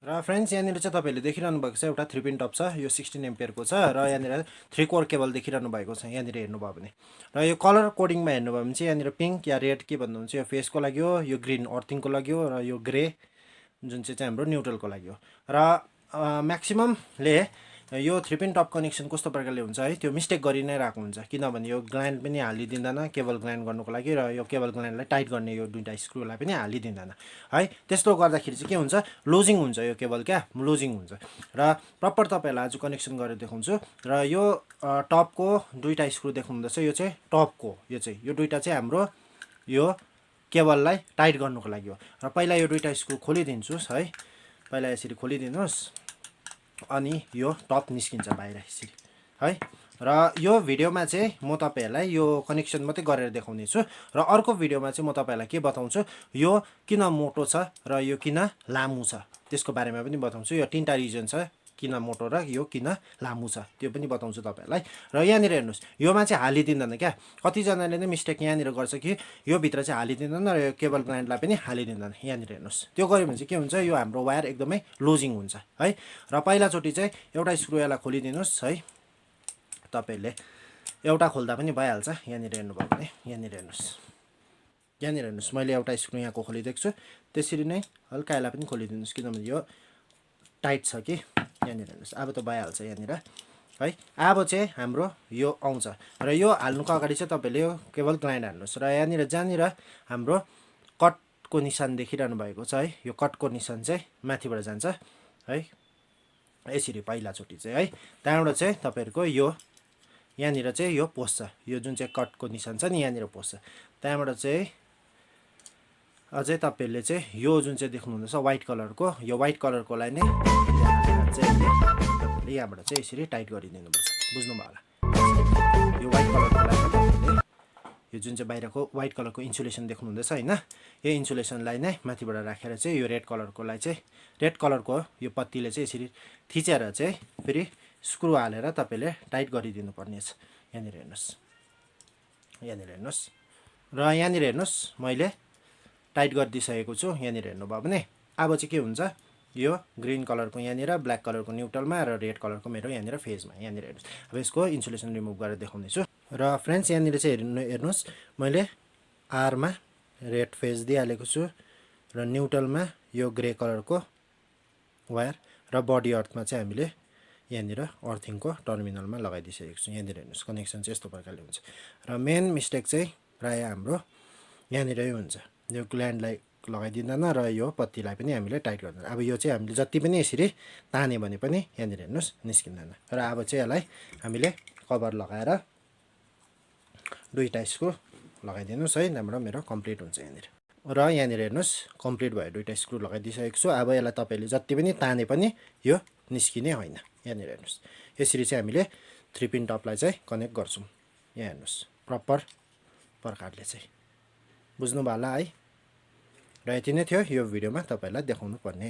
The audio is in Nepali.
र फ्रेन्ड्स यहाँनिर चाहिँ तपाईँले देखिरहनु भएको छ एउटा 3 पिन टप छ यो 16 एम्पियरको छ र यहाँनिर 3 कोर केबल देखिरहनु भएको छ यहाँनिर हेर्नुभयो भने र यो कलर कोडिङमा हेर्नुभयो भने चाहिँ यहाँनिर पिङ्क या रेड के भन्नुहुन्छ यो फेसको लागि हो यो ग्रिन अर्थिङको लागि हो र यो ग्रे जुन चाहिँ हाम्रो न्युट्रलको लागि हो र म्याक्सिममले यो 3 पिन टप कनेक्सन कस्तो प्रकारले हुन्छ है त्यो मिस्टेक गरि नै रहेको हुन्छ किनभने यो ग्ल्यान्ड पनि हालिदिँदैन केबल ग्ल्यान्ड गर्नुको लागि र यो केबल ग्ल्यान्डलाई टाइट गर्ने यो दुईटा स्क्रुलाई पनि हालिदिँदैन है त्यस्तो गर्दाखेरि चाहिँ के हुन्छ लुजिङ हुन्छ यो केबल क्या लुजिङ हुन्छ र प्रपर तपाईँहरूलाई आज कनेक्सन गरेर देखाउँछु र यो टपको दुईटा स्क्रु देख्नुहुँदैछ यो चाहिँ टपको यो दुईटा चाहिँ हाम्रो यो केबललाई टाइट गर्नुको लागि हो र पहिला यो दुईटा स्क्रु खोलिदिन्छु है पहिला यसरी खोलिदिनुहोस् अनि यो टप निस्किन्छ बाहिर यसरी है र यो भिडियोमा चाहिँ म तपाईँहरूलाई यो कनेक्सन मात्रै गरेर देखाउने छु र अर्को भिडियोमा चाहिँ म तपाईँहरूलाई के बताउँछु यो किन मोटो छ र यो किन लामो छ त्यसको बारेमा पनि बताउँछु यो तीनटा रिजन छ किन मोटो र यो किन लामो छ त्यो पनि बताउँछु तपाईँहरूलाई र यहाँनिर हेर्नुहोस् योमा चाहिँ हालिदिँदैन क्या कतिजनाले नै मिस्टेक यहाँनिर गर्छ कि यो भित्र चाहिँ हालिदिँदैन र यो केबल ग्ल्यान्डलाई पनि हालिदिँदैन यहाँनिर हेर्नुहोस् त्यो गऱ्यो भने चाहिँ के हुन्छ यो हाम्रो वायर एकदमै लुजिङ हुन्छ है र पहिलाचोटि चाहिँ एउटा स्क्रु यसलाई खोलिदिनुहोस् है तपाईँहरूले एउटा खोल्दा पनि भइहाल्छ यहाँनिर हेर्नुभयो भने यहाँनिर हेर्नुहोस् मैले एउटा स्क्रु यहाँको खोलिदिएको छु त्यसरी नै हल्का यसलाई पनि खोलिदिनुहोस् किनभने यो टाइट छ कि यहाँनिर हेर्नुहोस् अब त भइहाल्छ यहाँनिर है अब चाहिँ हाम्रो यो आउँछ र यो हाल्नुको अगाडि चाहिँ तपाईँले यो केबल ग्ल्यान्ड हाल्नुहोस् र यहाँनिर जहाँनिर हाम्रो कटको निशान देखिरहनु भएको छ है यो कटको निशान चाहिँ माथिबाट जान्छ है यसरी पहिलाचोटि चाहिँ है त्यहाँबाट चाहिँ तपाईँहरूको यो यहाँनिर चाहिँ यो पोस्छ यो जुन चाहिँ कटको निशान छ नि यहाँनिर पोस्छ त्यहाँबाट चाहिँ अझै तपाईँहरूले चाहिँ यो जुन चाहिँ देख्नुहुँदैछ व्हाइट कलरको यो व्हाइट कलरकोलाई नै तपाईँले यहाँबाट चाहिँ यसरी टाइट गरिदिनुपर्छ बुझ्नुभयो होला यो व्हाइट कलरकोलाई तपाईँले यो जुन चाहिँ बाहिरको व्हाइट कलरको इन्सुलेसन देख्नुहुँदैछ होइन यो इन्सुलेसनलाई नै माथिबाट राखेर चाहिँ यो रेड कलरकोलाई चाहिँ रेड कलरको यो पत्तीले चाहिँ यसरी थिचेर चाहिँ फेरि स्क्रु हालेर तपाईँले टाइट गरिदिनु पर्नेछ यहाँनिर हेर्नुहोस् र यहाँनिर हेर्नुहोस् मैले टाइट गरिदिइसकेको छु यहाँनिर हेर्नुभयो भने अब चाहिँ के हुन्छ यो ग्रिन कलरको यहाँनिर ब्ल्याक कलरको न्युट्रलमा र रेड कलरको मेरो यहाँनिर फेजमा यहाँनिर हेर्नुहोस् अब यसको इन्सुलेसन रिमुभ गरेर देखाउँदैछु र फ्रेन्ड्स यहाँनिर चाहिँ हेर्नुहोस् मैले आरमा रेड फेज दिइहालेको छु र न्युट्रलमा यो ग्रे कलरको वायर र बडी अर्थमा चाहिँ हामीले यहाँनिर अर्थिङको टर्मिनलमा लगाइदिइसकेको छु यहाँनिर हेर्नुहोस् कनेक्सन चाहिँ यस्तो प्रकारले हुन्छ र मेन मिस्टेक चाहिँ प्रायः हाम्रो यहाँनिरै हुन्छ यो ग्ल्यान्डलाई लगाइदिँदैन र यो पत्तीलाई पनि हामीले टाइट गर्दैन अब यो चाहिँ हामीले जति पनि यसरी तान्यो भने पनि यहाँनिर हेर्नुहोस् निस्किँदैन र अब चाहिँ यसलाई हामीले कभर लगाएर दुईटा स्क्रु लगाइदिनुहोस् है त्यहाँबाट मेरो कम्प्लिट हुन्छ यहाँनिर र यहाँनिर हेर्नुहोस् कम्प्लिट भयो दुईटा स्क्रु लगाइदिइसकेको छु अब यसलाई तपाईँले जति पनि ताने पनि यो निस्किने होइन यहाँनिर हेर्नुहोस् यसरी चाहिँ हामीले 3 पिन टपलाई चाहिँ कनेक्ट गर्छौँ यहाँ हेर्नुहोस् प्रपर प्रकारले चाहिँ बुझ्नुभयो होला है र यति नै थियो यो भिडियोमा तपाईँलाई देखाउनु पर्ने